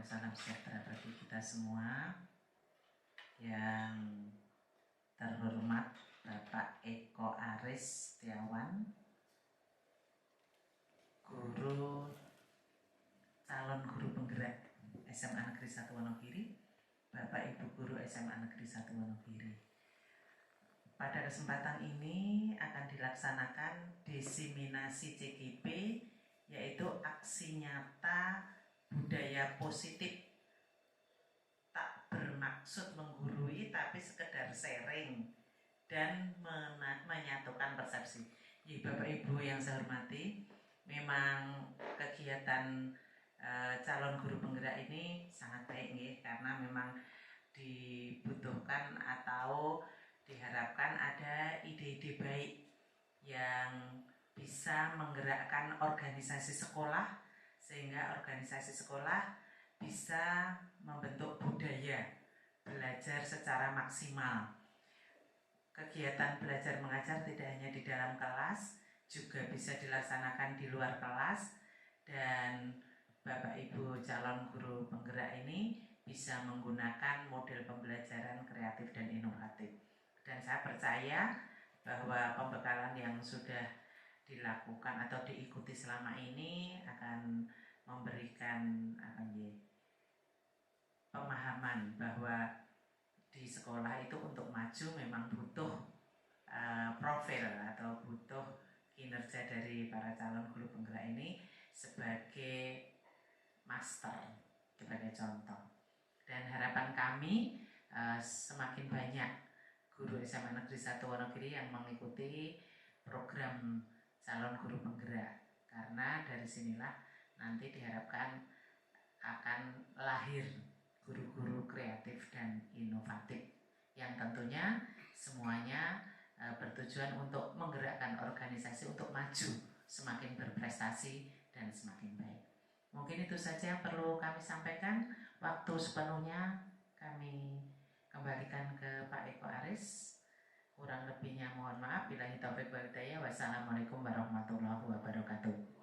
dan salam sejahtera bagi kita semua. Yang terhormat Bapak Eko Aris Setiawan, calon guru penggerak SMA Negeri 1 Wonogiri, Bapak Ibu Guru SMA Negeri 1 Wonogiri. Pada kesempatan ini akan dilaksanakan diseminasi CGP, yaitu aksi nyata budaya positif, tak bermaksud menggurui tapi sekedar sharing dan menyatukan persepsi. Ya, Bapak Ibu yang saya hormati, memang kegiatan calon guru penggerak ini sangat baik nih, karena memang dibutuhkan atau diharapkan ada ide-ide baik yang bisa menggerakkan organisasi sekolah, sehingga organisasi sekolah bisa membentuk budaya belajar secara maksimal. Kegiatan belajar mengajar tidak hanya di dalam kelas, juga bisa dilaksanakan di luar kelas, dan Bapak Ibu calon guru penggerak ini bisa menggunakan model pembelajaran kreatif dan inovatif. Dan saya percaya bahwa pembekalan yang sudah dilakukan atau diikuti selama ini akan memberikan pemahaman bahwa di sekolah itu untuk maju memang butuh profil atau butuh kinerja dari para calon guru penggerak ini sebagai master, sebagai contoh. Dan harapan kami semakin banyak guru SMA Negeri 1 Wonogiri yang mengikuti program calon guru penggerak, karena dari sinilah nanti diharapkan akan lahir guru-guru kreatif dan inovatif yang tentunya semuanya bertujuan untuk menggerakkan organisasi untuk maju, semakin berprestasi dan semakin baik. Mungkin itu saja yang perlu kami sampaikan. Waktu sepenuhnya kami kembalikan ke Pak Eko Aris. Kurang lebihnya mohon maaf. Billahi taufiq wal hidayah. Wassalamualaikum warahmatullahi wabarakatuh.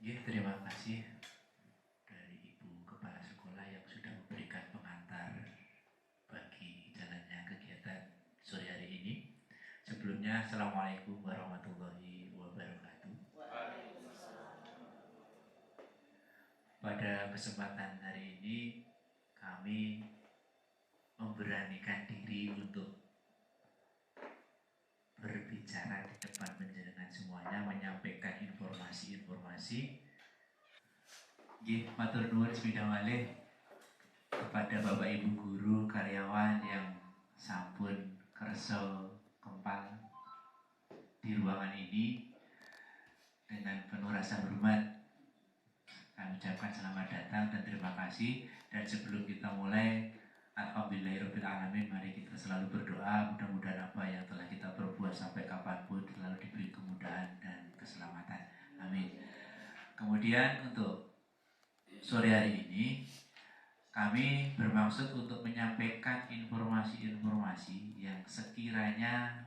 Ya, terima kasih dari Ibu Kepala Sekolah yang sudah memberikan pengantar bagi jalannya kegiatan sore hari ini. Sebelumnya, Assalamualaikum warahmatullahi wabarakatuh. Pada kesempatan hari ini, kami memberanikan diri untuk berbicara di depan panjenengan semuanya, menyampaikan informasi-informasi. Nggih, matur nuwun sepindah malih kepada Bapak Ibu guru, karyawan yang sampun kersa kempal di ruangan ini. Dengan penuh rasa hormat kami ucapkan selamat datang dan terima kasih. Dan sebelum kita mulai, alhamdulillahirabbil alamin, mari kita selalu berdoa mudah-mudahan apa yang telah kita perbuat sampai kapanpun selalu diberi kemudahan dan keselamatan. Amin. Kemudian untuk sore hari ini kami bermaksud untuk menyampaikan informasi-informasi yang sekiranya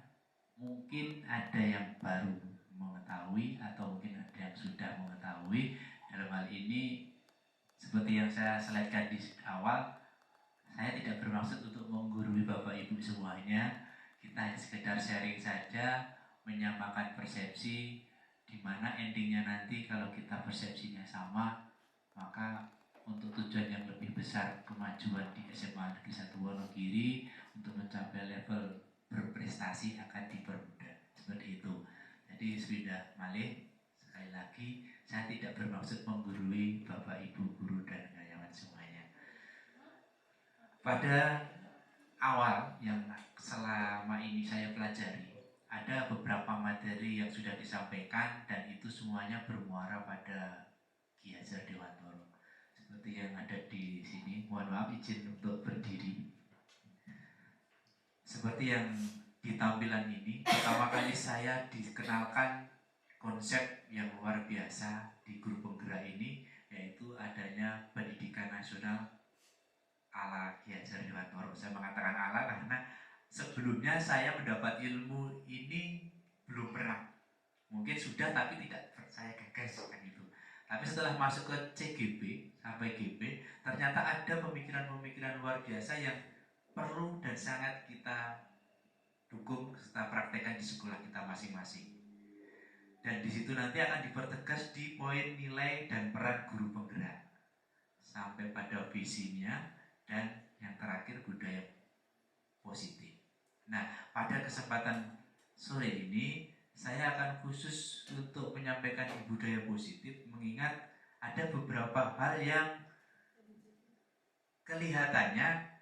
mungkin ada yang baru mengetahui atau mungkin ada yang sudah mengetahui. Dalam hal ini seperti yang saya slide-kan di awal, saya tidak bermaksud untuk menggurui Bapak Ibu semuanya. Kita hanya sekedar sharing saja, menyamakan persepsi, di mana endingnya nanti kalau kita persepsinya sama, maka untuk tujuan yang lebih besar, kemajuan di SMA Negeri 1 Wonogiri untuk mencapai level berprestasi akan dipermudah. Seperti itu. Jadi sudah malih, sekali lagi saya tidak bermaksud menggurui Bapak Ibu guru dan karyawan semuanya. Pada awal yang selama ini saya pelajari, ada beberapa materi yang sudah disampaikan dan itu semuanya bermuara pada Ki Hajar Dewantoro. Seperti yang ada di sini, mohon maaf izin untuk berdiri. Seperti yang di tampilan ini, pertama kali saya dikenalkan konsep yang luar biasa di grup penggerak ini yaitu adanya pendidikan nasional ala Ki Hajar Dewantoro. Saya mengatakan ala karena sebelumnya saya mendapat ilmu ini belum pernah. Mungkin sudah tapi tidak saya gagas kan itu. Tapi setelah masuk ke CGP sampai GP, ternyata ada pemikiran-pemikiran luar biasa yang perlu dan sangat kita dukung serta praktekkan di sekolah kita masing-masing. Dan di situ nanti akan dipertegas di poin nilai dan peran guru penggerak sampai pada visinya dan yang terakhir budaya positif. Nah, pada kesempatan sore ini saya akan khusus untuk menyampaikan budaya positif, mengingat ada beberapa hal yang kelihatannya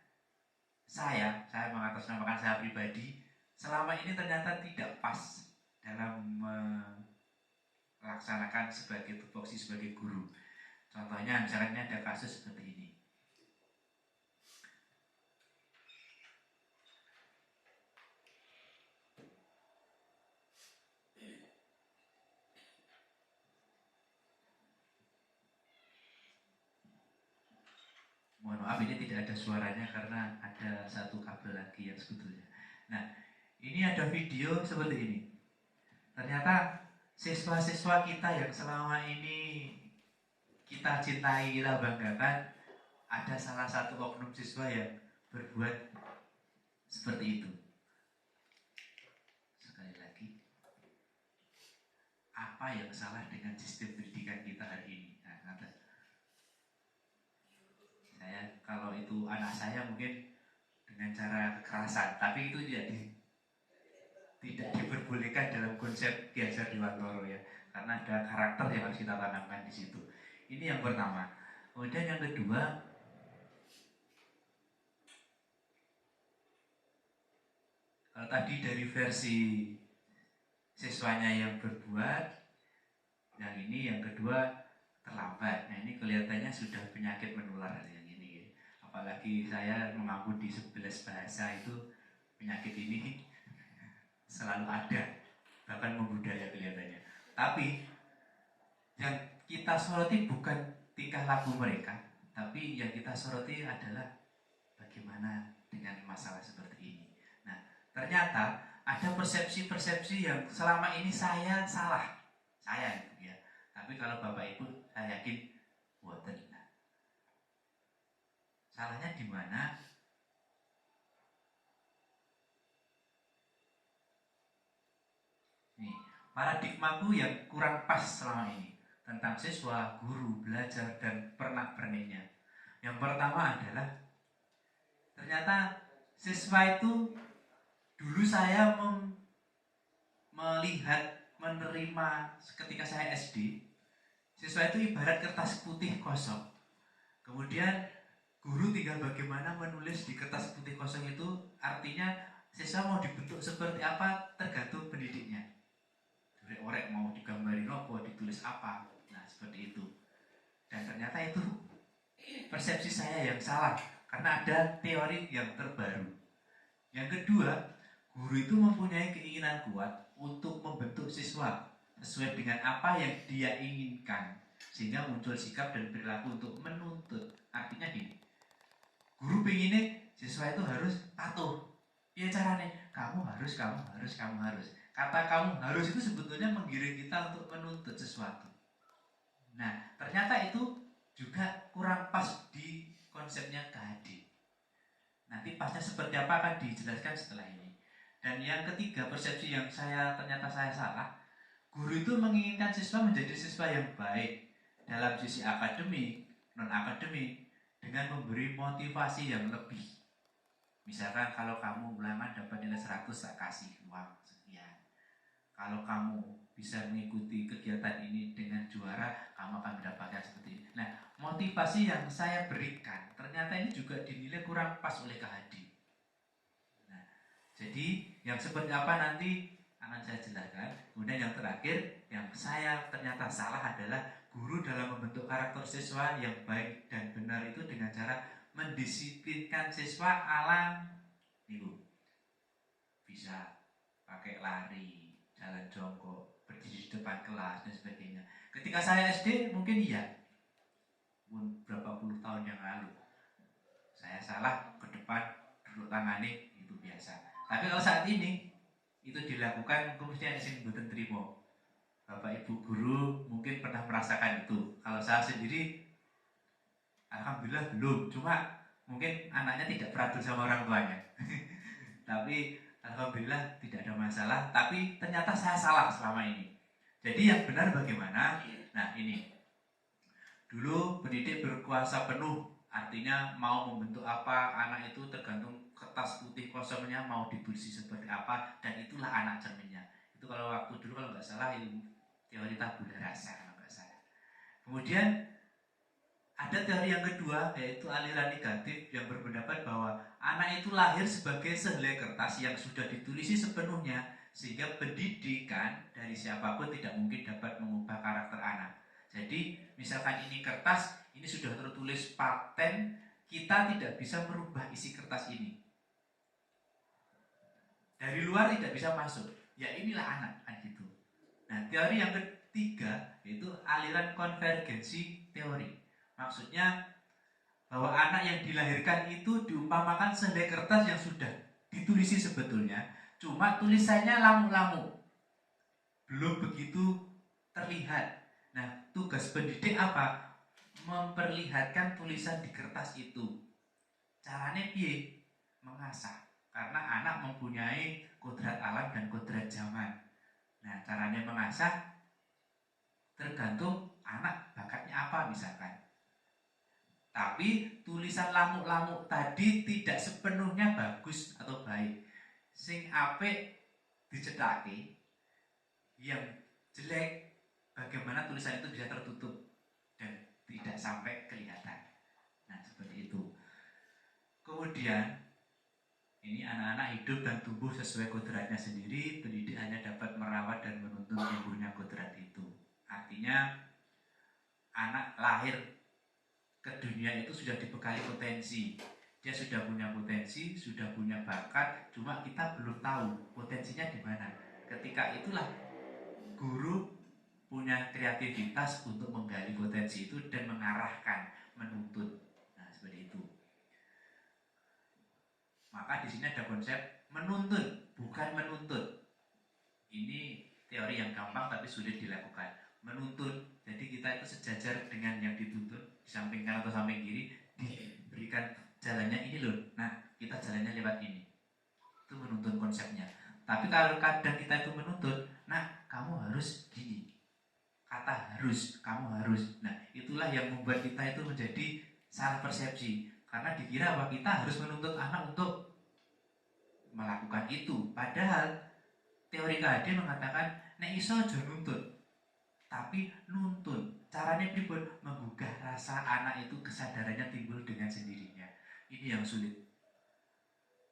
saya mengatasnamakan saya pribadi selama ini ternyata tidak pas dalam melaksanakan sebagai tupoksi sebagai guru. Contohnya misalnya ada kasus seperti ini. Mohon maaf ini tidak ada suaranya karena ada satu kabel lagi yang sebetulnya. Nah, ini ada video seperti ini. Ternyata siswa-siswa kita yang selama ini kita cintai, kita banggakan, ada salah satu oknum siswa yang berbuat seperti itu. Sekali lagi, apa yang salah dengan sistem pendidikan kita hari ini? Nah, kalau itu anak saya mungkin dengan cara kekerasan, tapi itu tidak diperbolehkan dalam konsep Ki Hajar Dewantoro ya, karena ada karakter yang harus kita tanamkan di situ. Ini yang pertama. Kemudian yang kedua, kalau tadi dari versi siswanya yang berbuat, yang ini yang kedua terlambat. Nah ini kelihatannya sudah penyakit menular yang ini ya. Apalagi saya mengaku di 11 bahasa itu penyakit ini selalu ada, bahkan membudaya kelihatannya. Tapi yang kita soroti bukan tingkah laku mereka, tapi yang kita soroti adalah bagaimana dengan masalah seperti ini. Nah, ternyata ada persepsi-persepsi yang selama ini saya salah, saya ya. Tapi kalau Bapak Ibu, saya yakin boten. Salahnya di mana? Nih, paradigmaku yang kurang pas selama ini tentang siswa, guru, belajar, dan pernak-perniknya. Yang pertama adalah ternyata siswa itu dulu saya melihat, menerima ketika saya SD, siswa itu ibarat kertas putih kosong. Kemudian guru tinggal bagaimana menulis di kertas putih kosong itu, artinya siswa mau dibentuk seperti apa tergantung pendidiknya. Orek mau digambarin apa, ditulis apa. Nah seperti itu. Dan ternyata itu persepsi saya yang salah, karena ada teori yang terbaru. Yang kedua, guru itu mempunyai keinginan kuat untuk membentuk siswa sesuai dengan apa yang dia inginkan, sehingga muncul sikap dan perilaku untuk menuntut. Artinya gini, guru pengennya siswa itu harus patuh. Ya caranya, kamu harus. Kata kamu harus itu sebetulnya menggiring kita untuk menuntut sesuatu. Nah, ternyata itu juga kurang pas di konsepnya KHD. Nanti pasnya seperti apa akan dijelaskan setelah ini. Dan yang ketiga, persepsi yang ternyata saya salah. Guru itu menginginkan siswa menjadi siswa yang baik dalam sisi akademik, non-akademik, dengan memberi motivasi yang lebih. Misalkan kalau kamu ulangan dapat nilai 100, tak kasih uang sekian. Kalau kamu bisa mengikuti kegiatan ini dengan juara, kamu akan mendapatkan seperti ini. Nah, motivasi yang saya berikan ternyata ini juga dinilai kurang pas oleh KHD. Nah, jadi yang seperti apa nanti akan saya jelaskan. Kemudian yang terakhir, yang saya ternyata salah adalah guru dalam membentuk karakter siswa yang baik dan benar itu dengan cara mendisiplinkan siswa ala itu bisa pakai lari, jalan jongkok, berdiri di depan kelas dan sebagainya. Ketika saya SD mungkin iya, berapa puluh tahun yang lalu. Saya salah, ke depan duduk tangani, itu biasa. Tapi kalau saat ini itu dilakukan, kemudian sing mboten trimo. Bapak Ibu guru mungkin pernah merasakan itu. Kalau saya sendiri, alhamdulillah belum. Cuma mungkin anaknya tidak beradul sama orang tuanya. Tapi alhamdulillah tidak ada masalah. Tapi ternyata saya salah selama ini. Jadi yang benar bagaimana? Nah ini, dulu pendidik berkuasa penuh. Artinya mau membentuk apa anak itu tergantung kertas putih kosongnya mau ditulis seperti apa. Dan itulah anak cerminnya. Itu kalau waktu dulu kalau nggak salah ilmu teori tabula rasa kalau nggak salah. Kemudian ada teori yang kedua yaitu aliran negatif yang berpendapat bahwa anak itu lahir sebagai sehelai kertas yang sudah ditulisi sepenuhnya sehingga pendidikan dari siapapun tidak mungkin dapat mengubah karakter anak. Jadi misalkan ini kertas, ini sudah tertulis paten, kita tidak bisa merubah isi kertas ini. Dari luar tidak bisa masuk. Ya inilah anak kan gitu. Nah, teori yang ketiga yaitu aliran konvergensi teori. Maksudnya bahwa anak yang dilahirkan itu diumpamakan sehelai kertas yang sudah ditulisi sebetulnya, cuma tulisannya lamuk-lamuk, belum begitu terlihat. Nah, tugas pendidik apa? Memperlihatkan tulisan di kertas itu. Caranya piye? Mengasah. Karena anak mempunyai kodrat alam dan kodrat zaman. Nah, caranya mengasah tergantung anak bakatnya apa misalkan. Tapi tulisan lamuk-lamuk tadi tidak sepenuhnya bagus atau baik. Sing apik dicethake, yang jelek bagaimana tulisan itu bisa tertutup dan tidak sampai kelihatan. Nah, seperti itu. Kemudian ini anak-anak hidup dan tumbuh sesuai kodratnya sendiri. Pendidik hanya dapat merawat dan menuntun tumbuhnya kodrat itu. Artinya anak lahir ke dunia itu sudah dibekali potensi. Dia sudah punya potensi, sudah punya bakat, cuma kita belum tahu potensinya di mana. Ketika itulah guru punya kreativitas untuk menggali potensi itu dan mengarahkan, menuntun. Nah, seperti itu. Maka di sini ada konsep menuntun, bukan menuntut. Ini teori yang gampang tapi sulit dilakukan. Menuntun, jadi kita itu sejajar dengan yang dituntun, di samping kanan atau samping kiri, diberikan jalannya ini loh. Nah, kita jalannya lewat ini. Itu menuntun konsepnya. Tapi kalau kadang kita itu menuntut, nah kamu harus gini. Kata harus, kamu harus. Nah, itulah yang membuat kita itu menjadi salah persepsi. Karena dikira bahwa kita harus menuntut anak untuk melakukan itu. Padahal teori KHD mengatakan nek iso aja nuntut, tapi nuntun. Caranya pripun? Menggugah rasa anak itu kesadarannya timbul dengan sendirinya. Ini yang sulit.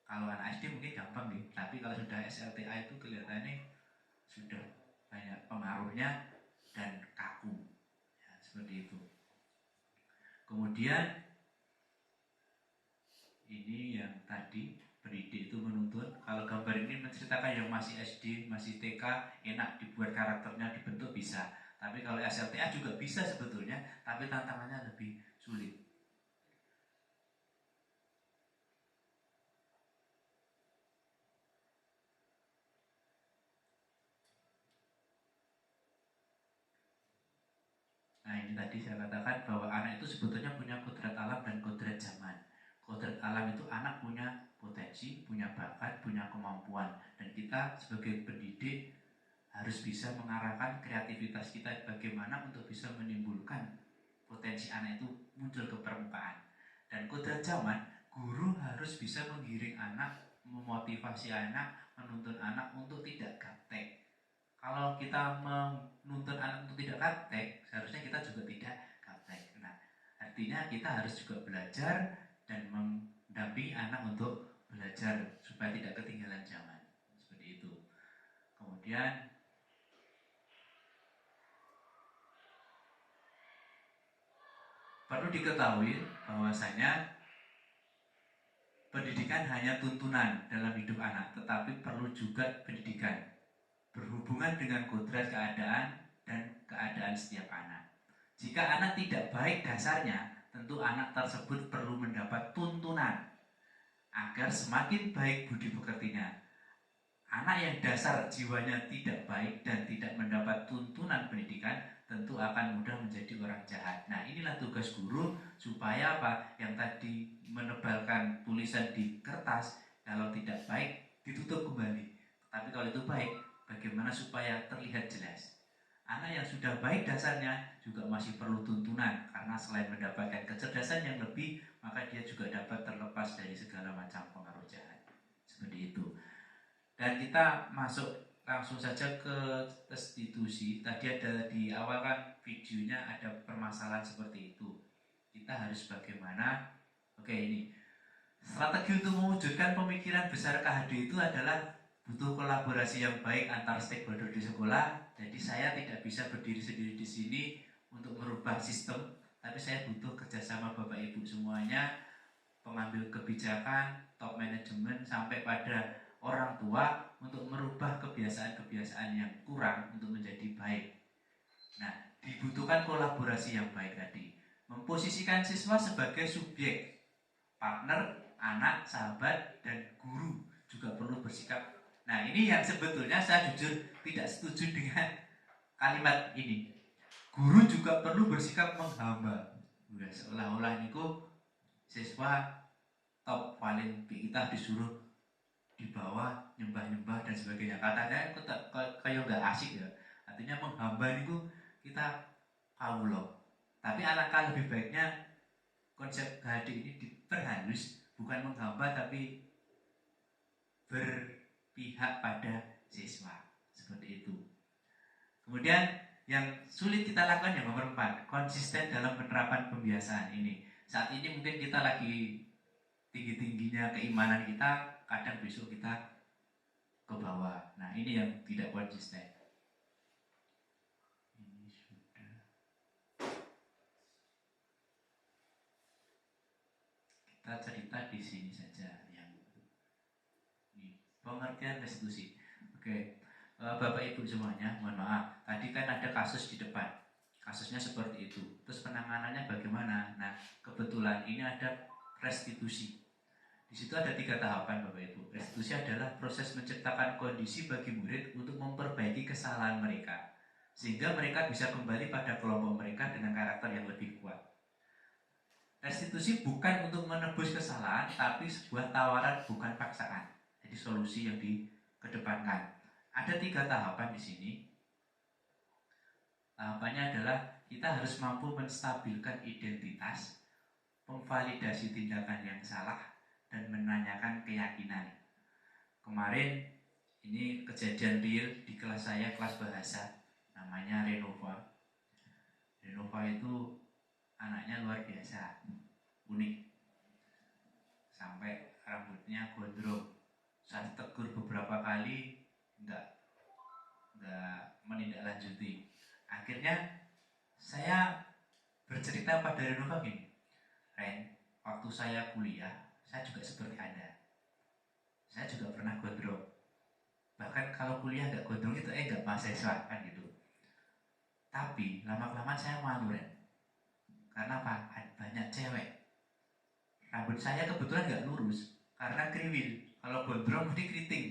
Kalau anak SD mungkin gampang nih, tapi kalau sudah SLTA itu kelihatannya sudah banyak pengaruhnya dan kaku. Ya, seperti itu. Kemudian ini yang tadi pendidik itu menuntun. Kalau gambar ini menceritakan yang masih SD, masih TK, enak dibuat karakternya dibentuk bisa. Tapi kalau SLTA juga bisa sebetulnya, tapi tantangannya lebih sulit. Nah, ini tadi saya katakan bahwa anak itu sebetulnya punya kodrat alam dan kodrat zaman. Kodrat alam itu anak punya potensi, punya bakat, punya kemampuan. Dan kita sebagai pendidik harus bisa mengarahkan kreativitas kita bagaimana untuk bisa menimbulkan potensi anak itu muncul ke permukaan. Dan kodrat zaman, guru harus bisa menggiring anak, memotivasi anak, menuntun anak untuk tidak gaptek. Kalau kita menuntun anak untuk tidak gaptek, seharusnya kita juga tidak gaptek. Nah, artinya kita harus juga belajar dan mendampingi anak untuk belajar supaya tidak ketinggalan zaman. Seperti itu. Kemudian perlu diketahui bahwasanya pendidikan hanya tuntunan dalam hidup anak, tetapi perlu juga pendidikan berhubungan dengan kodrat keadaan dan keadaan setiap anak. Jika anak tidak baik dasarnya, tentu anak tersebut perlu mendapat tuntunan agar semakin baik budi pekertinya. Anak yang dasar jiwanya tidak baik dan tidak mendapat tuntunan pendidikan tentu akan mudah menjadi orang jahat. Nah, inilah tugas guru supaya apa? Yang tadi menebalkan tulisan di kertas, kalau tidak baik ditutup kembali. Tapi kalau itu baik, bagaimana supaya terlihat jelas? Anak yang sudah baik dasarnya juga masih perlu tuntunan, karena selain mendapatkan kecerdasan yang lebih, maka dia juga dapat terlepas dari segala macam pengaruh jahat. Seperti itu. Dan kita masuk langsung saja ke restitusi. Tadi ada di awal kan videonya ada permasalahan seperti itu. Kita harus bagaimana? Oke, ini strategi untuk mewujudkan pemikiran besar KHD itu adalah butuh kolaborasi yang baik antar stakeholder di sekolah. Jadi saya tidak bisa berdiri sendiri di sini untuk merubah sistem, tapi saya butuh kerjasama Bapak Ibu semuanya, pengambil kebijakan, top manajemen, sampai pada orang tua untuk merubah kebiasaan-kebiasaan yang kurang untuk menjadi baik. Nah, dibutuhkan kolaborasi yang baik tadi. Memposisikan siswa sebagai subjek, partner, anak, sahabat, dan guru juga perlu bersikap. Nah, ini yang sebetulnya saya jujur tidak setuju dengan kalimat ini. Guru juga perlu bersikap menghamba. Seolah-olah niku siswa top paling kita disuruh di bawah nyembah-nyembah dan sebagainya. Katanya kayak nggak asik ya. Artinya menghamba niku kita kawula. Tapi alangkah lebih baiknya konsep KHD ini diperhalus, bukan menghamba tapi berpihak pada siswa. Seperti itu. Kemudian yang sulit kita lakukan yang nomor 4, konsisten dalam penerapan pembiasaan ini. Saat ini mungkin kita lagi tinggi-tingginya keimanan kita, kadang besok kita ke bawah. Nah, ini yang tidak konsisten. Ini sudah. Kita cerita di sini saja yang ini pengertian restitusi. Oke. Bapak Ibu semuanya, mohon maaf. Tadi kan ada kasus di depan. Kasusnya seperti itu. Terus penanganannya bagaimana? Nah, kebetulan ini ada restitusi. Di situ ada 3 tahapan Bapak Ibu. Restitusi adalah proses menciptakan kondisi bagi murid untuk memperbaiki kesalahan mereka, sehingga mereka bisa kembali pada kelompok mereka dengan karakter yang lebih kuat. Restitusi bukan untuk menebus kesalahan, tapi sebuah tawaran, bukan paksaan. Jadi solusi yang dikedepankan. Ada 3 tahapan di sini. Tahapannya adalah kita harus mampu menstabilkan identitas, memvalidasi tindakan yang salah, dan menanyakan keyakinan. Kemarin ini kejadian real di kelas saya, kelas bahasa, namanya Renova. Renova itu anaknya luar biasa, unik. Sampai rambutnya gondrong. Saya tegur beberapa kali, enggak menindaklanjuti. Akhirnya saya bercerita pada Renova gini, Ren, waktu saya kuliah, saya juga seperti Anda. Saya juga pernah gondrong. Bahkan kalau kuliah nggak gondrong itu nggak mahasiswa kan gitu. Tapi lama-kelamaan saya malu, Ren. Karena apa? Banyak cewek. Rambut saya kebetulan nggak lurus karena kriwil. Kalau gondrong mesti keriting.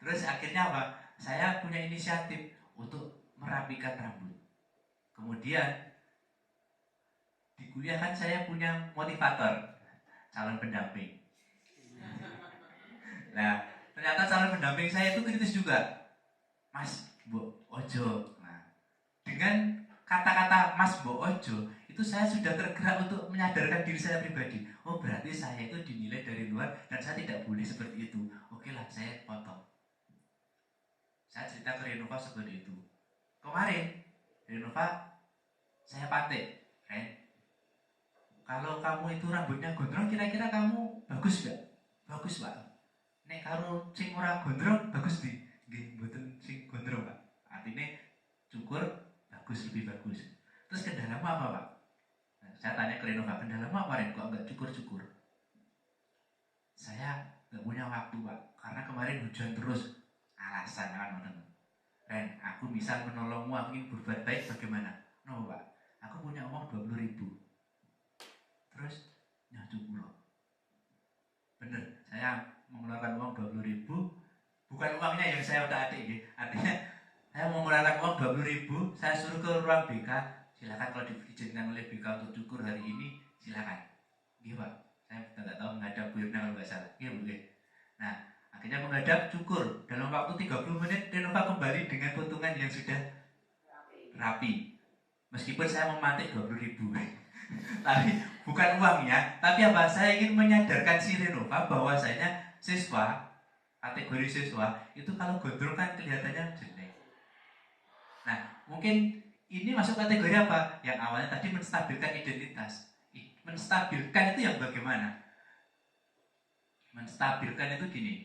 Terus akhirnya apa? Saya punya inisiatif untuk merapikan rambut. Kemudian di kuliah kan saya punya motivator, calon pendamping. Nah, ternyata calon pendamping saya itu kritis juga. Mas, Mbok Ojo. Nah, dengan kata-kata Mas Mbok Ojo, itu saya sudah tergerak untuk menyadarkan diri saya pribadi. Oh, berarti saya itu dinilai dari luar dan saya tidak boleh seperti itu. Oke lah, saya potong. Saya cerita ke Renova seperti itu. Kemarin, Renova, saya pantik. Ren, kalau kamu itu rambutnya gondrong, kira-kira kamu bagus gak? Bagus, Pak. Nek karo sing ora gondrong, bagus di. Nggih, mboten sing gondrong, Pak. Artinya cukur bagus, lebih bagus. Terus kendalamu apa, Pak? Nah, saya tanya ke Renova, kendalamu apa, Ren? Kok enggak cukur-cukur? Saya enggak punya waktu, Pak. Karena kemarin hujan terus. Alasan kan, Ren, aku bisa menolongmu, aku ingin berbuat baik, bagaimana? no Pak, aku punya uang 20.000. Terus nyatu pulau. Bener, saya mengeluarkan uang 20.000, bukan uangnya yang saya udah adik ya. Artinya saya mau mengeluarkan uang 20.000, saya suruh ke ruang BK, silakan kalau diizinkan oleh BK untuk cukur hari ini, silakan. Iya Pak, saya tidak tahu menghadap Bu Irna kalau nggak salah. Iya Bu. Nah, akhirnya menghadap cukur. Dalam waktu 30 menit Renova kembali dengan potongan yang sudah rapi. Meskipun saya memantik 20.000. Tapi bukan uangnya, tapi apa? Saya ingin menyadarkan si Renova bahwasanya siswa, kategori siswa itu kalau gondrong kan kelihatannya jelek. Nah, mungkin ini masuk kategori apa? Yang awalnya tadi menstabilkan identitas. Menstabilkan itu yang bagaimana? Menstabilkan itu gini.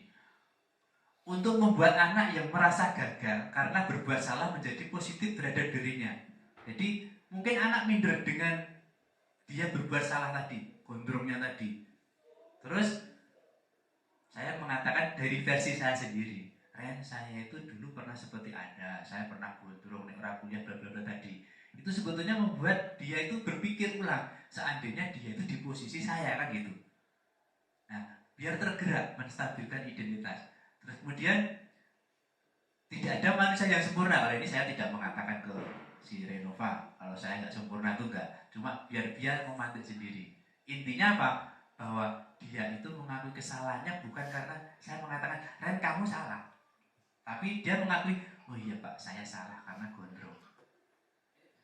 Untuk membuat anak yang merasa gagal karena berbuat salah menjadi positif terhadap dirinya. Jadi mungkin anak minder dengan dia berbuat salah tadi, gondrongnya tadi. Terus saya mengatakan dari versi saya sendiri. Ren, saya itu dulu pernah seperti Anda. Saya pernah gondrong, orang kuliah bla bla bla tadi. Itu sebetulnya membuat dia itu berpikir ulang. Seandainya dia itu di posisi saya kan gitu. Nah, biar tergerak menstabilkan identitas. Terus kemudian tidak ada manusia yang sempurna. Kalau ini saya tidak mengatakan ke si Renova kalau saya nggak sempurna itu enggak. Cuma biar dia memantik sendiri. Intinya apa? Bahwa dia itu mengakui kesalahannya bukan karena saya mengatakan Ren kamu salah. Tapi dia mengakui, oh iya Pak saya salah karena gondrong.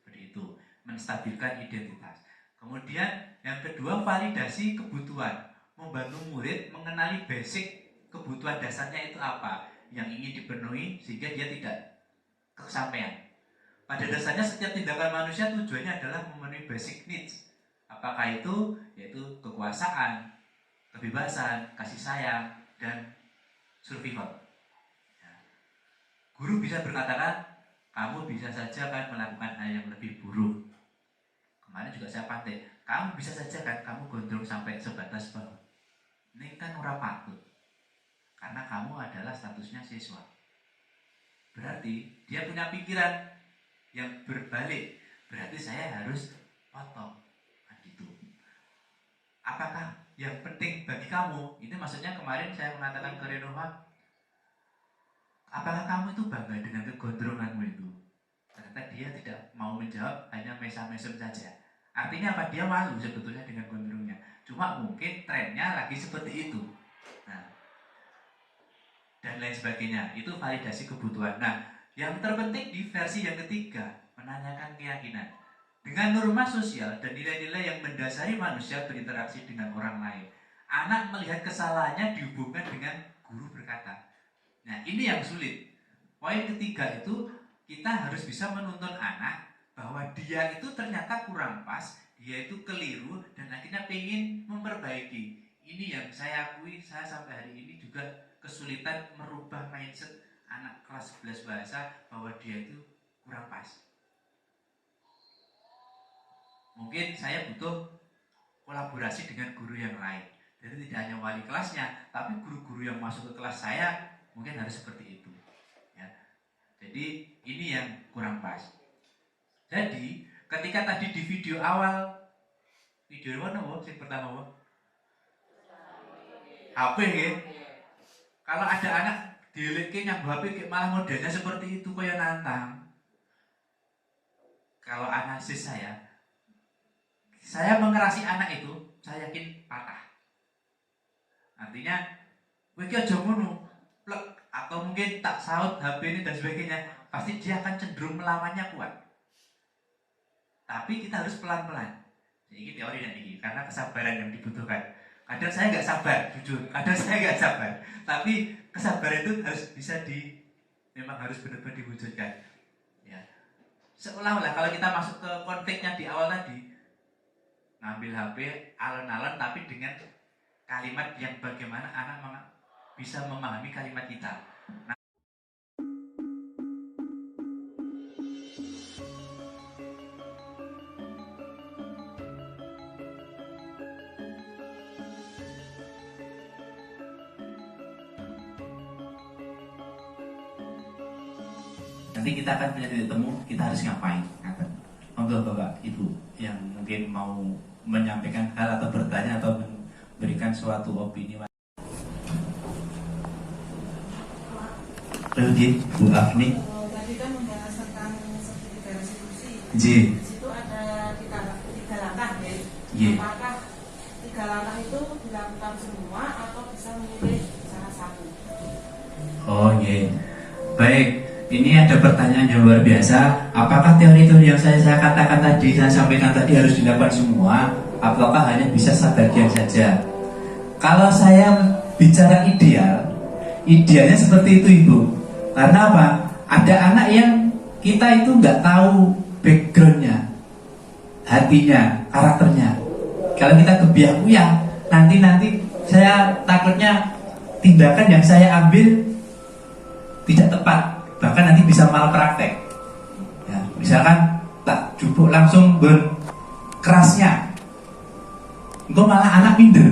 Seperti itu. Menstabilkan identitas. Kemudian yang kedua validasi kebutuhan. Membantu murid mengenali basic kebutuhan dasarnya itu apa yang ingin dipenuhi sehingga dia tidak kesampaian. Pada dasarnya setiap tindakan manusia tujuannya adalah memenuhi basic needs. Apakah itu? Yaitu kekuasaan, kebebasan, kasih sayang, dan survival. Ya. Guru bisa berkatakan, kamu bisa saja kan melakukan hal yang lebih buruk. Kemarin juga saya pantai, kamu bisa saja kan kamu gondrong sampai sebatas bawah. Ini kan ora patut. Karena kamu adalah statusnya siswa. Berarti dia punya pikiran yang berbalik. Berarti saya harus potong. Nah, gitu. Apakah yang penting bagi kamu? Itu maksudnya kemarin saya mengatakan ke Renova, apakah kamu itu bangga dengan kegondronganmu itu? Ternyata dia tidak mau menjawab, hanya mesem-mesem saja. Artinya apa? Dia malu sebetulnya dengan gondrongnya. Cuma mungkin trennya lagi seperti itu. Nah, dan lain sebagainya. Itu validasi kebutuhan. Nah, yang terpenting di versi yang ketiga, menanyakan keyakinan. Dengan norma sosial dan nilai-nilai yang mendasari manusia berinteraksi dengan orang lain. Anak melihat kesalahannya dihubungkan dengan guru berkata. Nah, ini yang sulit. Poin ketiga itu, kita harus bisa menuntun anak bahwa dia itu ternyata kurang pas, dia itu keliru, dan akhirnya pengen memperbaiki. Ini yang saya akui, saya sampai hari ini juga kesulitan merubah mindset anak kelas 11 bahasa bahwa dia itu kurang pas. Mungkin saya butuh kolaborasi dengan guru yang lain. Jadi tidak hanya wali kelasnya, tapi guru-guru yang masuk ke kelas saya mungkin harus seperti itu. Ya. Jadi ini yang kurang pas. Jadi ketika tadi di video awal, video mana yang pertama HP ya. Kalau ada anak dileke nyambung HP malah modelnya seperti itu kayak nantang. Kalau analisis saya mengerasi anak itu, saya yakin patah. Artinya, kowe ki aja ngono, plek atau mungkin tak saut HP ini dan sebagainya, pasti dia akan cenderung melawannya kuat. Tapi kita harus pelan-pelan. Ini teori dan ini karena kesabaran yang dibutuhkan. Kadang saya nggak sabar, jujur. Kadang saya nggak sabar. Tapi kesabaran itu harus bisa memang harus benar-benar diwujudkan. Ya. Seolah-olah kalau kita masuk ke konfliknya di awal tadi, ngambil HP alon-alon tapi dengan kalimat yang bagaimana anak bisa memahami kalimat kita. Nanti kita akan punya titik temu, kita harus ngapain? monggo Bapak Ibu yang mungkin mau menyampaikan hal atau bertanya atau memberikan suatu opini. Oke, Bu Afni. Tadi kan membahas tentang sertifikat restitusi. J. Di situ ada tiga langkah ya. Ye. Apakah 3 langkah itu dilakukan semua atau bisa memilih salah satu? Oh iya. Baik, ini ada pertanyaan yang luar biasa. Apakah teori-teori yang saya katakan tadi, saya sampaikan tadi harus dilakukan semua? Apakah hanya bisa sebagian saja? Kalau saya bicara idealnya seperti itu Ibu. Karena apa? Ada anak yang kita itu nggak tahu backgroundnya, hatinya, karakternya. Kalau kita kebiak-biak, nanti saya takutnya tindakan yang saya ambil tidak tepat, bahkan nanti bisa malpraktek. Ya, misalkan tak jupuk langsung kerasnya, itu malah anak minder.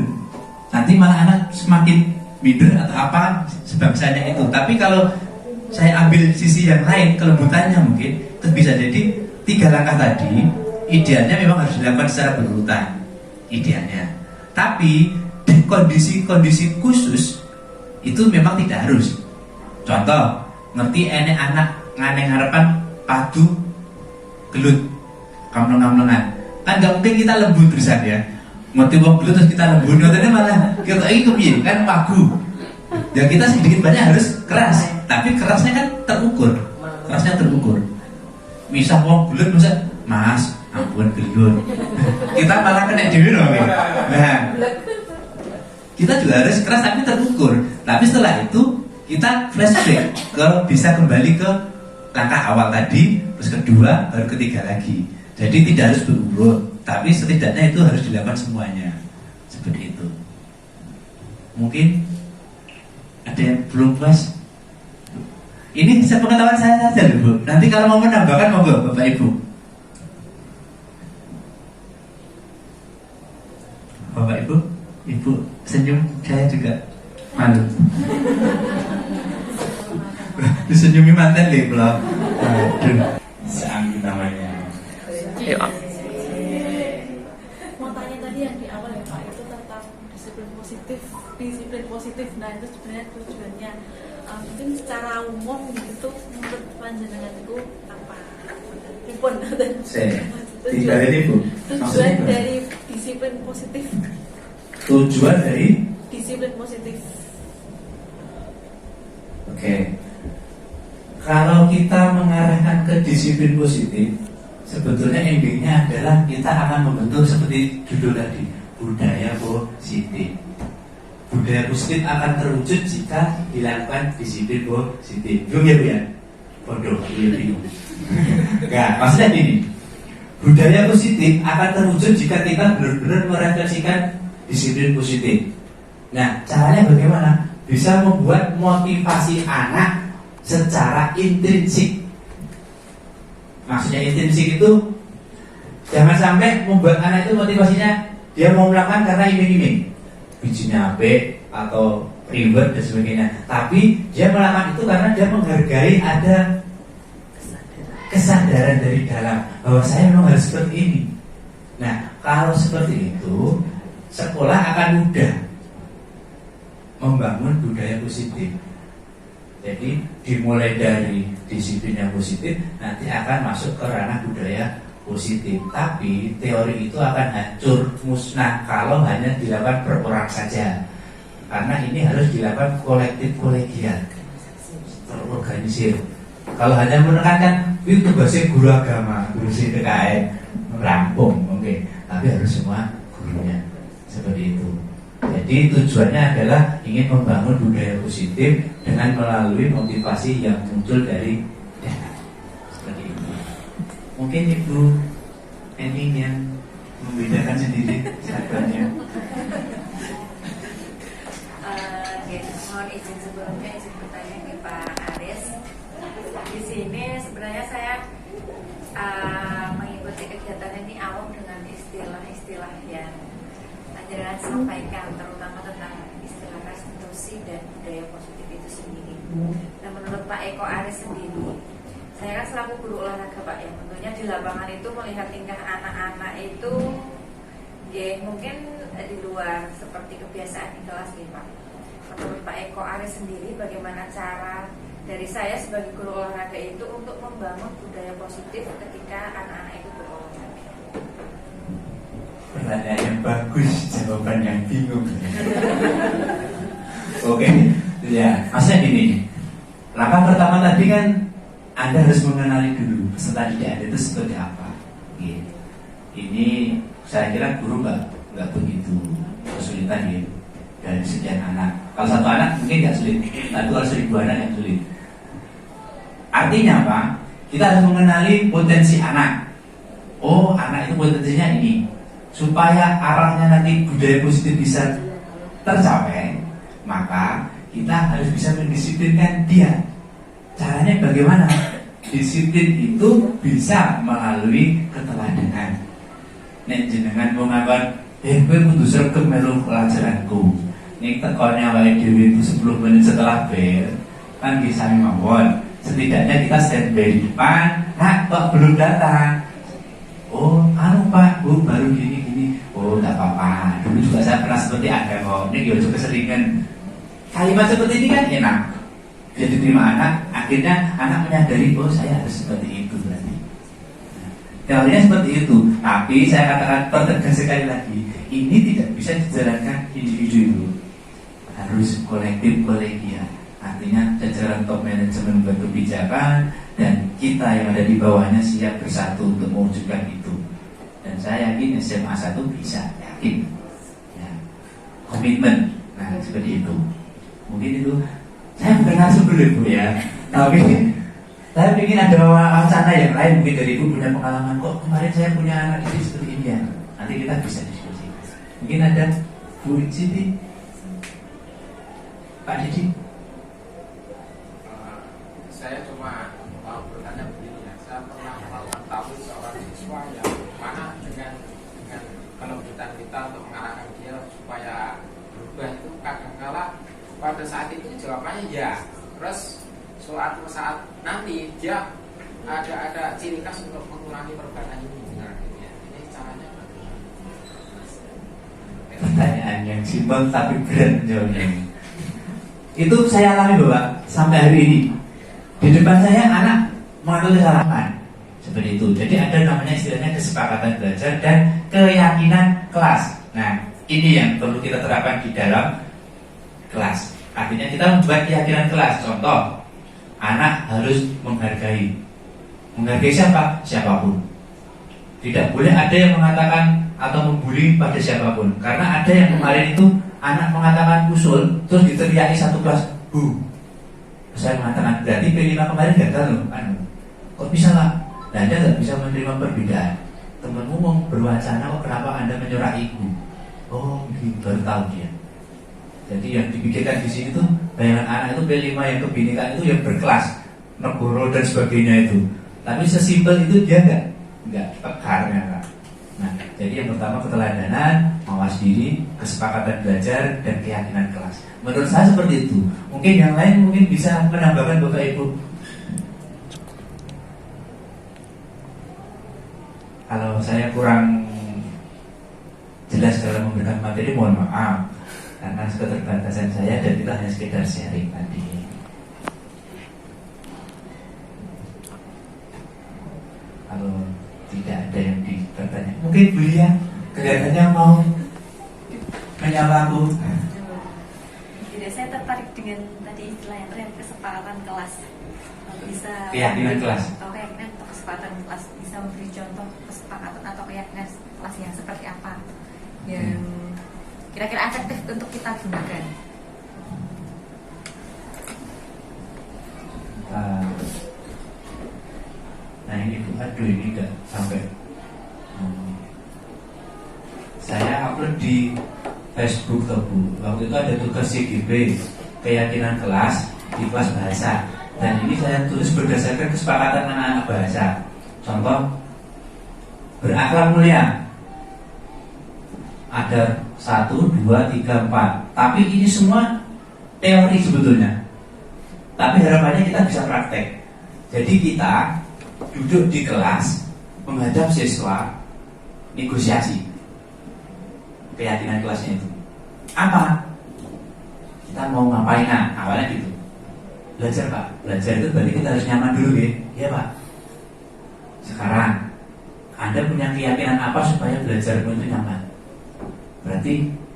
Nanti malah anak semakin minder atau apa sebangsanya itu. Tapi kalau saya ambil sisi yang lain, kelembutannya mungkin itu bisa jadi 3 langkah tadi. Idealnya memang harus dilakukan secara berurutan, idealnya. Tapi di kondisi-kondisi khusus itu memang tidak harus. Contoh, ngerti enek anak nganeng harapan padu gelut kamleng-kamlengan. Kan gak mungkin kita lembut terusan ya. Ngerti wong gelut terus kita lembut, ngerti malah kita itu piye kan pagu. Ya kita sedikit banyak harus keras, tapi kerasnya kan terukur. Misal wong gelut masa Mas, ampun gelut. Kita malah kena dhewe loh. Nah, kita juga harus keras tapi terukur. Tapi setelah itu kita flashback bisa kembali ke langkah awal tadi, terus kedua, baru ketiga lagi. Jadi tidak harus berurut, tapi setidaknya itu harus dilakukan semuanya. Seperti itu. Mungkin ada yang belum puas? Ini sepengetahuan saya saja loh Bu. Nanti kalau mau menambahkan monggo Bapak Ibu. Bapak Ibu, Ibu senyum, saya juga malu. Disenyumi mantan deh belum. Aduh, seangin namanya. Mau tanya tadi yang di awal ya Pak, itu tentang disiplin positif. Nah itu sebenarnya tujuannya mungkin secara umum gitu menurut panjenengan itu apa? Tidak ini Bu. Tujuan dari disiplin positif. Tujuan dari disiplin positif. Oke. Kalau kita mengarahkan ke disiplin positif, sebetulnya endingnya adalah kita akan membentuk seperti judul tadi, budaya positif. Budaya positif akan terwujud jika dilakukan disiplin positif. Bingung ya Bu ya? Bodoh, bingung. Enggak, maksudnya gini. Budaya positif akan terwujud jika kita benar-benar merefleksikan disiplin positif. Nah, caranya bagaimana? Bisa membuat motivasi anak secara intrinsik. Maksudnya intrinsik itu jangan sampai membuat anak itu motivasinya dia mau melakukan karena iming-iming, bijinya apik atau reward dan sebagainya. Tapi dia melakukan itu karena dia menghargai ada kesadaran dari dalam bahwa saya memang harus seperti ini. Nah, kalau seperti itu, sekolah akan mudah membangun budaya positif. Jadi dimulai dari disiplin yang positif, nanti akan masuk ke ranah budaya positif. Tapi teori itu akan hancur, musnah kalau hanya dilakukan per orang saja. Karena ini harus dilakukan kolektif kolegial, terorganisir. Kalau hanya menekankan itu tugasnya guru agama, guru CPKN, rampung, oke. Tapi harus semua gurunya seperti itu. Jadi tujuannya adalah ingin membangun budaya positif dengan melalui motivasi yang muncul dari dalam. Seperti itu. Mungkin Ibu Ening yang membedakan sendiri sahabatnya. Mohon izin sebelumnya izin bertanya ke Pak Aris. Di sini sebenarnya saya mengikuti kegiatan ini awam dengan istilah-istilah yang panjenengan sampaikan, terutama tentang istilah restitusi dan budaya positif itu sendiri. Nah, menurut Pak Eko Aris sendiri, Saya kan selaku guru olahraga Pak ya, tentunya di lapangan itu melihat tingkah anak-anak itu ya mungkin di luar seperti kebiasaan di kelas nih Pak. Menurut Pak Eko Aris sendiri, bagaimana cara dari saya sebagai guru olahraga itu untuk membangun budaya positif ketika anak-anak itu berolahraga? Pertanyaan yang bagus, jawaban yang bingung. Oke, ya, maksudnya gini. Langkah pertama tadi kan Anda harus mengenali dulu peserta didik Anda itu seperti apa. Gitu. Ini saya kira guru nggak begitu kesulitan ya dari sekian anak. Kalau satu anak mungkin nggak sulit, tapi kalau 1000 anak yang sulit. Artinya apa? Kita harus mengenali potensi anak. Oh, anak itu potensinya ini. Supaya arahnya nanti budaya positif bisa tercapai, maka kita harus bisa mendisiplinkan dia. Caranya bagaimana? Disiplin itu bisa melalui keteladanan. Nek jenengan mau ngakon, kowe kudu sregep melu pelajaranku. Nek tekonnya wae dhewe itu 10 menit setelah bel, kan bisa mawon. Setidaknya kita standby di depan, nah kok belum datang. Oh, anu Pak, Bu, baru gini. Oh, enggak apa-apa. Dulu juga saya pernah seperti Anda kok. Ini juga keseringan. Kalimat seperti ini kan enak. Jadi terima anak, akhirnya anak menyadari, oh saya harus seperti itu berarti. Teorinya seperti itu, tapi saya katakan pertegas sekali lagi, ini tidak bisa dijalankan individu itu, harus kolektif kolegial. Artinya jajaran top manajemen buat kebijakan dan kita yang ada di bawahnya siap bersatu untuk mewujudkan itu. Dan saya yakin SMA 1 bisa, yakin. Ya. Komitmen, nah seperti itu. Mungkin itu. Saya bukan narasumber Bu ya, tapi saya ingin ada wacana yang lain. Mungkin dari Ibu punya pengalaman, kok kemarin saya punya anak didik seperti ini ya. Nanti kita bisa diskusi. Mungkin ada Bu Siti, Pak Didi. Saya cuma mau bertanya begini ya, saya pernah mengetahui seorang siswa yang mana dengan kelembutan kita untuk mengarahkan dia supaya berubah itu kadang-kala pada saat itu jawabannya ya, terus saat nanti dia ada ciri khas untuk mengurangi perbuatan ini. Nah, ini caranya bagaimana? Pertanyaan yang simpel tapi berat jawabnya. Itu saya alami Bapak sampai hari ini. Di depan saya anak mengatur kesalahan seperti itu. Jadi ada namanya istilahnya kesepakatan belajar dan keyakinan kelas. Nah, ini yang perlu kita terapkan di dalam kelas. Artinya kita membuat keyakinan kelas. Contoh, anak harus menghargai. Menghargai siapa? Siapapun. Tidak boleh ada yang mengatakan atau membuli pada siapapun. Karena ada yang kemarin itu anak mengatakan usul, terus diteriaki satu kelas, Bu. Saya mengatakan, berarti P5 kemarin gagal loh. Kok bisa lah? Nah, Anda nggak bisa menerima perbedaan. Temanmu mau berwacana, kok kenapa Anda menyurahiku? Oh, gitu, baru tahu dia. Jadi yang dipikirkan di sini tuh bayangan anak itu P5 yang kebinekaan itu yang berkelas, negoro dan sebagainya itu. Tapi sesimpel itu dia nggak pekarnya Kak. Nah, jadi yang pertama keteladanan, mawas diri, kesepakatan belajar dan keyakinan kelas. Menurut saya seperti itu. Mungkin yang lain mungkin bisa menambahkan Bapak Ibu. Kalau saya kurang jelas dalam memberikan materi, mohon maaf. Karena keterbatasan saya dan kita hanya sekedar sharing tadi. Kalau tidak ada yang bertanya, mungkin Bulia kelihatannya mau menyapa aku. Tidak, saya tertarik dengan tadi istilah yang tren kesepakatan kelas. Bisa Keyakinan kelas. Atau keyakinan atau kesepakatan kelas, bisa memberi contoh kesepakatan atau keyakinan kelas yang seperti apa yang kira-kira efektif untuk kita gunakan. Nah ini Bu, aduh ini enggak sampai. Saya upload di Facebook tuh Bu. Waktu itu ada tugas CGP, keyakinan kelas di kelas bahasa. Dan ini saya tulis berdasarkan kesepakatan anak-anak bahasa. Contoh, berakhlak mulia. Ada 1, 2, 3, 4. Tapi ini semua teori sebetulnya. Tapi harapannya kita bisa praktek. Jadi kita duduk di kelas menghadap siswa, negosiasi keyakinan kelasnya itu apa, kita mau ngapain, nah awalnya gitu. Belajar Pak, belajar itu berarti kita harus nyaman dulu ya. Iya Pak. Sekarang Anda punya keyakinan apa supaya belajarmu itu nyaman? Berarti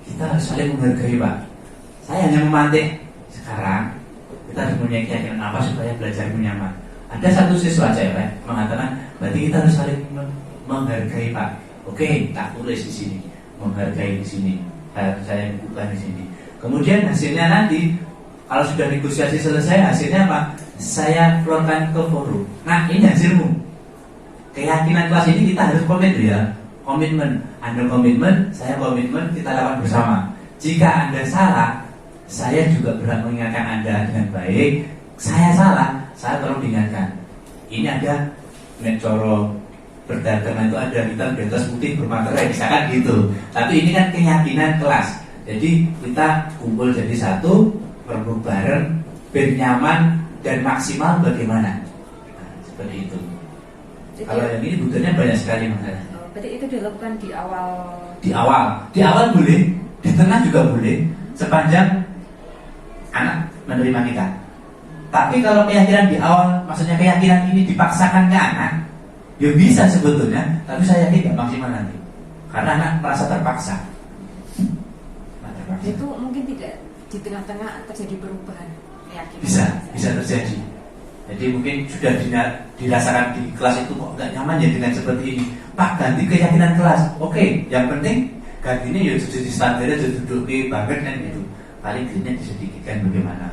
kita harus saling menghargai Pak. Saya hanya memantik. Sekarang kita harus punya keyakinan apa supaya belajarmu nyaman. Ada satu siswa cewek mengatakan, berarti kita harus saling menghargai Pak. Oke, tak tulis di sini, menghargai di sini. Saya bukan di sini. Kemudian hasilnya nanti kalau sudah negosiasi selesai, hasilnya apa? Saya keluarkan ke forum. Nah, ini hasilmu. Keyakinan kelas ini kita harus komit ya. Komitmen. Anda komitmen, saya komitmen, kita lakukan bersama. Jika Anda salah, saya juga berhak mengingatkan Anda dengan baik. Saya salah, saya tolong diingatkan. Ini ada mencoro berdagangan itu ada hitam di atas putih bermaterai, misalkan gitu. Tapi ini kan keyakinan kelas. Jadi kita kumpul jadi satu, berbuk bareng, ben nyaman dan maksimal bagaimana? Nah, seperti itu. Jadi, kalau yang ini butuhnya banyak sekali masalah. Berarti itu dilakukan di awal. Di awal boleh, di tengah juga boleh, sepanjang anak menerima kita. Tapi kalau keyakinan di awal, maksudnya keyakinan ini dipaksakan ke anak, ya bisa sebetulnya, tapi saya yakin nggak maksimal nanti, karena anak merasa terpaksa. Itu mungkin tidak di tengah-tengah terjadi perubahan keyakinan. Bisa terjadi. Jadi mungkin sudah dirasakan di kelas itu kok nggak nyaman ya dengan seperti ini. Pak, ganti keyakinan kelas. Oke, yang penting gantinya ya jadi standarnya duduk banget kan gitu. Paling gini disedikitkan bagaimana.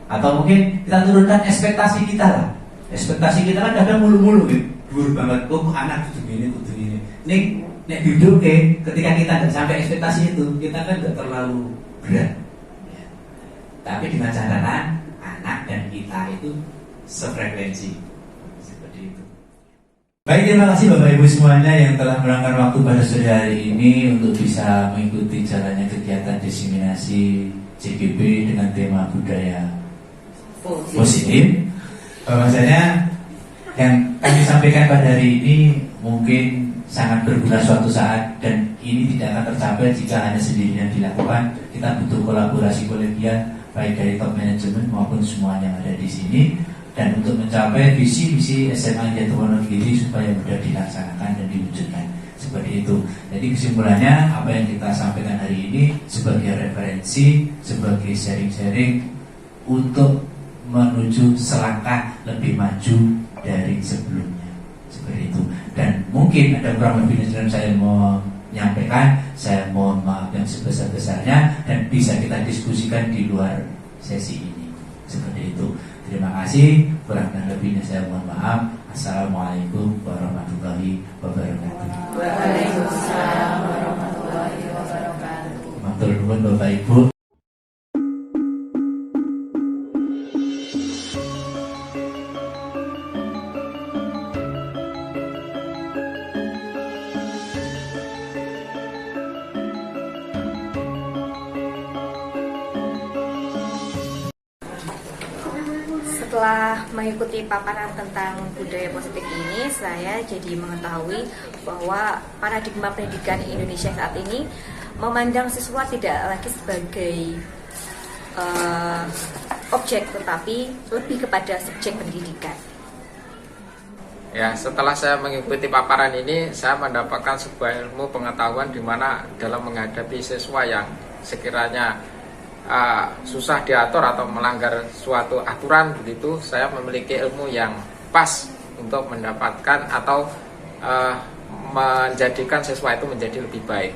Atau mungkin kita turunkan ekspektasi kita lah. Ekspektasi kita kan kadang mulu-mulu gitu. Dur banget, kok anak kudu gini. Nek duduk ketika kita nggak sampai ekspektasi itu, kita kan nggak terlalu berat. Ya. Tapi dengan catatan anak dan kita itu sefrekuensi seperti itu. Baik, terima kasih Bapak Ibu semuanya yang telah meluangkan waktu pada sore hari ini untuk bisa mengikuti jalannya kegiatan diseminasi CGB dengan tema budaya positif. Bahwasanya yang kami sampaikan pada hari ini mungkin sangat berguna suatu saat, dan ini tidak akan tercapai jika hanya sendirian dilakukan. Kita butuh kolaborasi kolegial baik dari top manajemen maupun semua yang ada di sini, dan untuk mencapai visi-visi SMA Jatiwonogiri supaya mudah dilaksanakan dan diwujudkan seperti itu. Jadi kesimpulannya apa yang kita sampaikan hari ini sebagai referensi, sebagai sharing-sharing untuk menuju selangkah lebih maju dari sebelumnya seperti itu. Dan mungkin ada kurang lebihnya dalam saya mau menyampaikan, saya mohon maaf yang sebesar-besarnya, dan bisa kita diskusikan di luar sesi ini seperti itu. Terima kasih, kurang dan lebihnya saya mohon maaf. Assalamualaikum warahmatullahi wabarakatuh. Waalaikumsalam warahmatullahi wabarakatuh. Matur nuwun Bapak Ibu. Setelah mengikuti paparan tentang budaya positif ini, saya jadi mengetahui bahwa paradigma pendidikan Indonesia saat ini memandang siswa tidak lagi sebagai objek, tetapi lebih kepada subjek pendidikan. Ya, setelah saya mengikuti paparan ini, saya mendapatkan sebuah ilmu pengetahuan di mana dalam menghadapi siswa yang sekiranya susah diatur atau melanggar suatu aturan begitu, saya memiliki ilmu yang pas untuk mendapatkan atau menjadikan siswa itu menjadi lebih baik.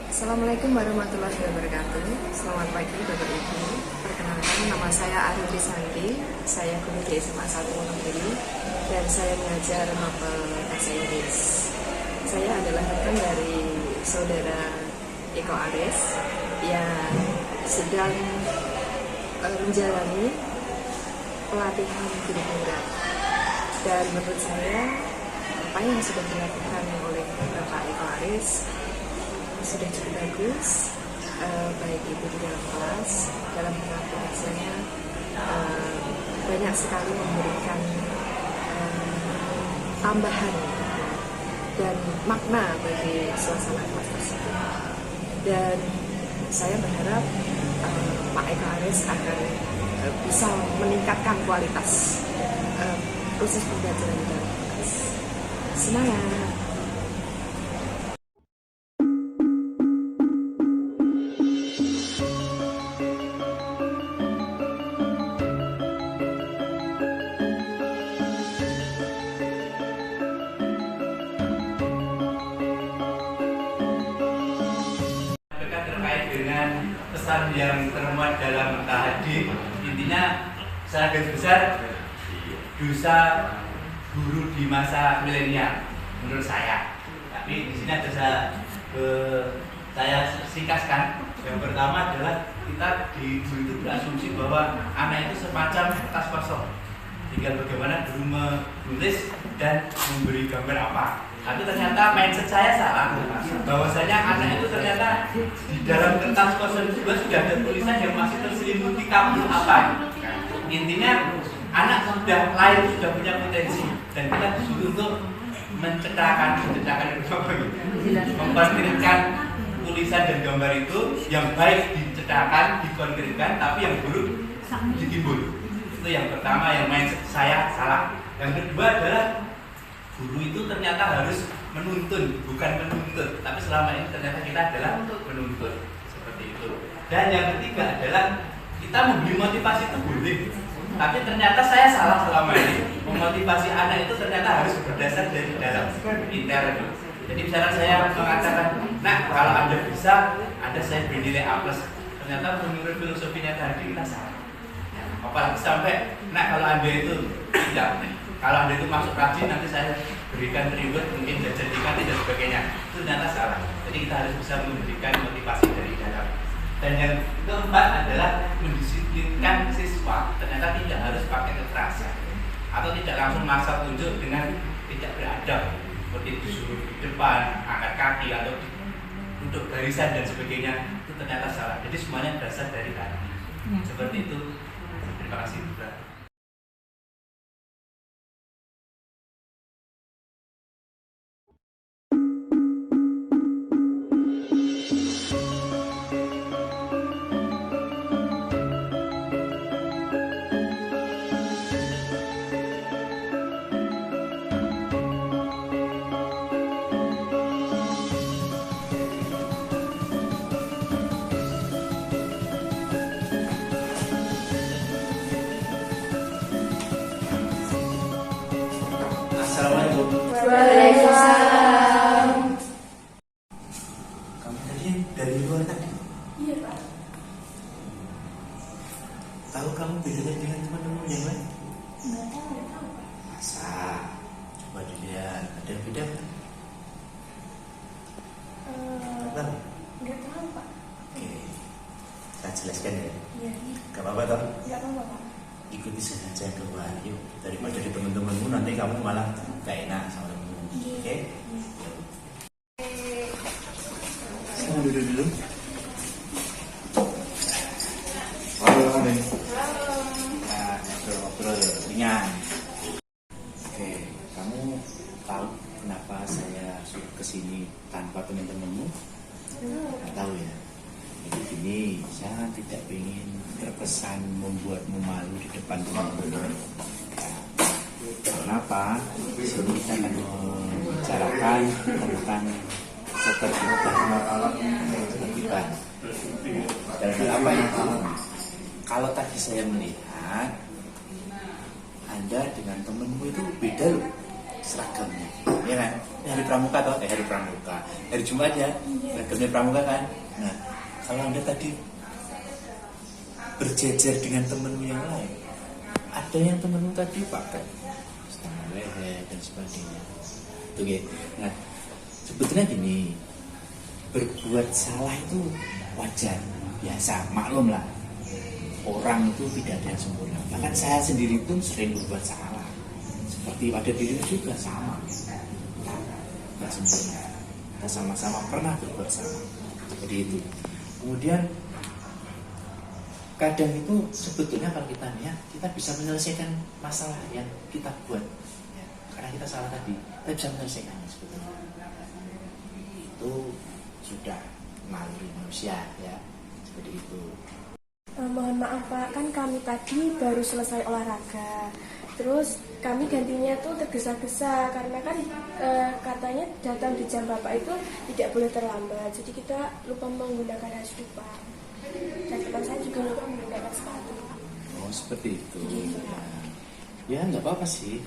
Assalamualaikum warahmatullahi wabarakatuh. Selamat pagi Bapak Ibu. Perkenalkan, nama saya Arifri Sandi. Saya guru di SMA 1 Wonogiri dan saya mengajar mapel bahasa Inggris. Saya adalah rekan dari saudara Eko Aris yang sedang menjalani pelatihan guru penggerak. Dan menurut saya apa yang sudah dilakukan oleh Bapak Eko Aris sudah cukup bagus, baik itu di dalam kelas, dalam pengaplikasiannya banyak sekali memberikan tambahan dan makna bagi suasana kelas tersebut. Dan saya berharap Pak Eko Aris akan bisa meningkatkan kualitas proses pembelajaran dalam kelas. Semangat! Terkait dengan pesan yang termuat dalam tahadits, intinya secara garis besar dosa guru di masa milenial menurut saya. Tapi di sini ada saya singkatkan. Yang pertama adalah kita di guru itu berasumsi bahwa anak itu semacam kertas kosong, tinggal bagaimana guru menulis dan memberi gambar apa. Tapi ternyata mindset saya salah, bahwasanya anak itu ternyata di dalam kertas kosong juga sudah ada tulisan yang masih terselimuti kabel apa. Intinya anak sudah lahir, sudah punya potensi, dan kita disuruh untuk mencetakkan mengkonkretkan tulisan dan gambar itu yang baik dicetakkan, dikonkretkan, tapi yang buruk ditimbul. Itu yang pertama, yang mindset saya salah. Yang kedua adalah guru itu ternyata harus menuntun, bukan menuntut. Tapi selama ini ternyata kita adalah menuntut, seperti itu. Dan yang ketiga adalah kita memberi motivasi itu boleh, tapi ternyata saya salah selama ini. Memotivasi anak itu ternyata harus berdasar dari dalam intern. Jadi misalnya saya mengatakan, nah kalau Anda bisa, Anda saya beri nilai A+. Ternyata menurut filosofinya tadi kita salah. Apalagi sampai, nah kalau Anda itu tidak, kalau Anda itu masuk rajin, nanti saya berikan reward, mungkin jadikan dan sebagainya. Itu ternyata salah. Jadi kita harus bisa memberikan motivasi dari dalam. Dan yang keempat adalah mendisiplinkan siswa. Ternyata tidak harus pakai kekerasan atau tidak langsung masa tunjuk dengan tidak beradab, seperti disuruh di depan, angkat kaki atau duduk barisan dan sebagainya. Itu ternyata salah. Jadi semuanya berasal dari hati. Seperti itu. Terima kasih. Assalamualaikum. Waalaikumsalam. Kamu tadi dari luar tadi? Iya Pak. Tahu kamu bedanya dengan teman-teman yang lain? Nggak tahu Pak. Masa? Coba dilihat, ada yang beda kan? Nggak tahu? Nggak tahu Pak. Oke, saya jelaskan ya. Iya. Gak apa-apa toh? Nggak apa-apa Pak. Ikuti saja keluar yuk, daripada di teman-temanmu nanti kamu malah gak enak sama temenmu. Oke? Saya duduk dulu. Halo. Nah, ngobrol ringan. Oke, kamu tahu kenapa saya suruh kesini tanpa teman-temanmu? Nggak tahu ya. Jadi gini, saya tidak ingin terkesan membuatmu malu di depan teman-teman. Kenapa? Di sini kita akan membicarakan tentang keterlibatan. Dan apa itu? Kalau tadi saya melihat Anda dengan temanmu itu beda loh seragamnya, ya kan? Ini hari pramuka toh? Hari pramuka. Hari Jumat ya, seragamnya pramuka kan? Nah, kalau Anda tadi berjejer dengan temanmu yang lain, ada yang temanmu tadi pakai setengah leher dan sebagainya. Oke, nah sebetulnya gini, berbuat salah itu wajar, biasa, maklum lah. Orang itu tidak ada yang sempurna. Bahkan saya sendiri pun sering berbuat salah. Seperti pada dirimu juga sama. Tidak sempurna. Kita sama-sama pernah berbuat salah. Seperti itu. Kemudian kadang itu sebetulnya kalau kita niat, kita bisa menyelesaikan masalah yang kita buat ya. Karena kita salah tadi, kita bisa menyelesaikannya sebetulnya. Itu sudah naluri manusia ya, seperti itu. Mohon maaf Pak, kan kami tadi baru selesai olahraga. Terus kami gantinya tuh tergesa-gesa karena kan katanya datang di jam Bapak itu tidak boleh terlambat. Jadi kita lupa menggunakan hak Pak. Dan teman saya juga lupa menggunakan sepatu. Oh seperti itu. Ya nggak apa-apa sih.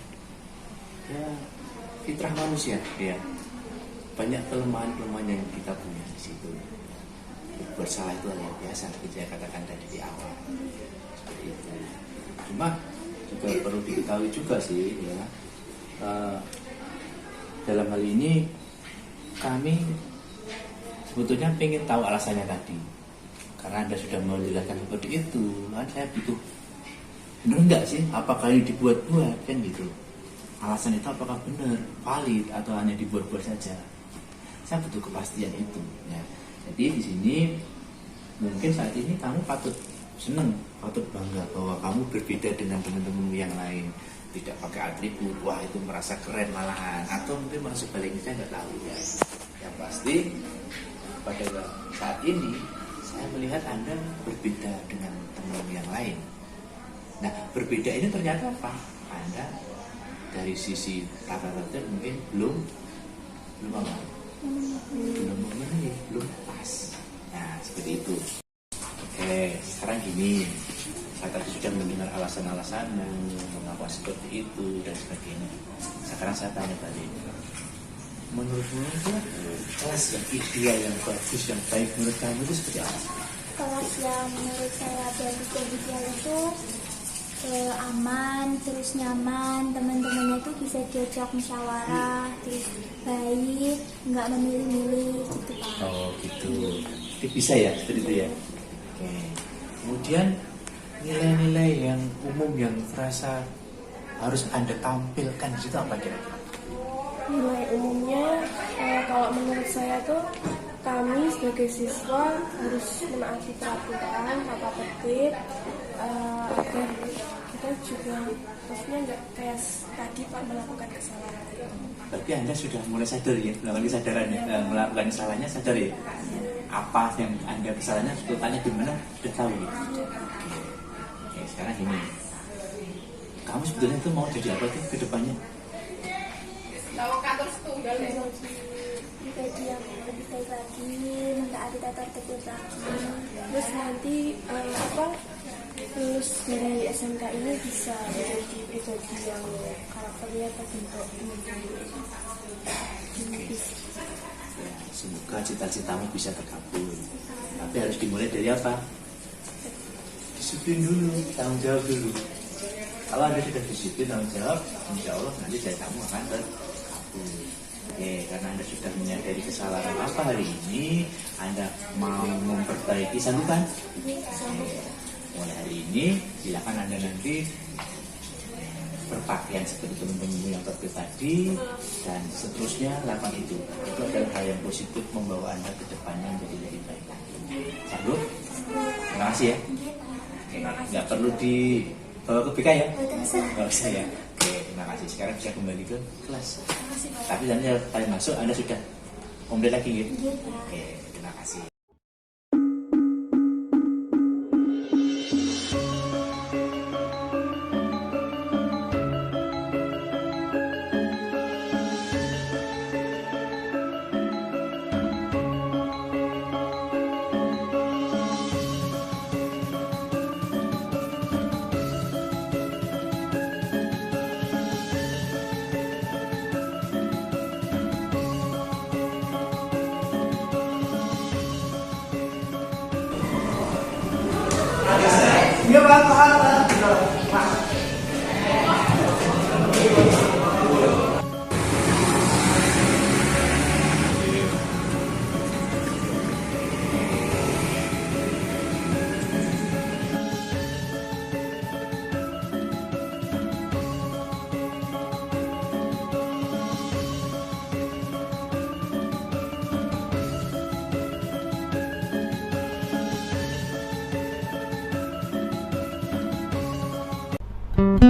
Ya fitrah manusia ya. Banyak kelemahan-kelemahan yang kita punya di situ. Bersalah itu hal yang biasa, seperti saya katakan tadi di awal. Seperti itu. Cuma juga perlu diketahui juga sih ya. Dalam hal ini kami sebetulnya ingin tahu alasannya tadi. Karena Anda sudah menjelaskan seperti itu, kan saya butuh benar enggak sih? Apakah ini dibuat-buat kan gitu? Alasan itu apakah benar, valid atau hanya dibuat-buat saja? Saya butuh kepastian itu. Ya. Jadi di sini mungkin saat ini kamu patut senang, patut bangga bahwa kamu berbeda dengan teman-teman yang lain, tidak pakai atribut, wah itu merasa keren malahan, atau mungkin merasa sebaliknya saya nggak tahu ya. Yang pasti pada saat ini saya melihat Anda berbeda dengan teman yang lain. Nah berbeda ini ternyata apa? Anda dari sisi tata tertib mungkin belum apa? Belum memenuhi, belum pas. Nah seperti itu. Oke, sekarang gini, saya tadi sudah mendengar alasan-alasan mengapa seperti itu dan sebagainya. Sekarang saya tanya tadi, menurutmu itu kelas yang ideal, yang bagus, yang baik menurut kamu itu seperti apa? Kelas yang menurut saya bagus dan ideal itu aman, terus nyaman, teman-temannya itu bisa diajak musyawarah, terus baik, nggak memilih-milih gitu Pak. Oh gitu, itu bisa ya seperti itu ya. Oke. Kemudian nilai-nilai yang umum yang terasa harus Anda tampilkan di situ apa kira-kira? Nilai umumnya kalau menurut saya tuh kami sebagai siswa harus menaati peraturan, tata tertib agar kita juga maksudnya nggak kayak tadi Pak melakukan kesalahan. Berarti Anda sudah mulai sadar ya, melakukan kesadaran ya, melakukan kesalahannya sadar ya. Apa yang Anda kesalahannya sudah tanya di mana sudah tahu ya. Oke, sekarang gini, kamu sebetulnya tuh mau jadi apa tuh ke depannya? Pribadi yang lebih baik lagi, mentaati tata tertib lagi. Terus nanti lulus dari SMK ini bisa menjadi pribadi yang karakternya terbentuk. Ya, semoga cita-citamu bisa terkabul. Tapi harus dimulai dari apa? Disiplin dulu, tanggung jawab dulu. Kalau Anda sudah disiplin, tanggung jawab, insya Allah nanti kamu akan terkabul. Oke, karena Anda sudah menyadari kesalahan apa hari ini, Anda mau memperbaiki sanggupan. Mulai hari ini, silakan Anda nanti berpakaian seperti teman-teman yang tertib tadi dan seterusnya lakukan itu. Itu adalah hal yang positif membawa Anda ke depannya menjadi lebih baik lagi. Sanggup? Terima kasih ya. Oke, nggak perlu dibawa ke BK ya? Nggak usah ya. Oke, terima kasih. Sekarang bisa kembali ke kelas. Tapi nanti kalian masuk, Anda sudah komplit lagi ya? Oke, terima kasih. Thank you.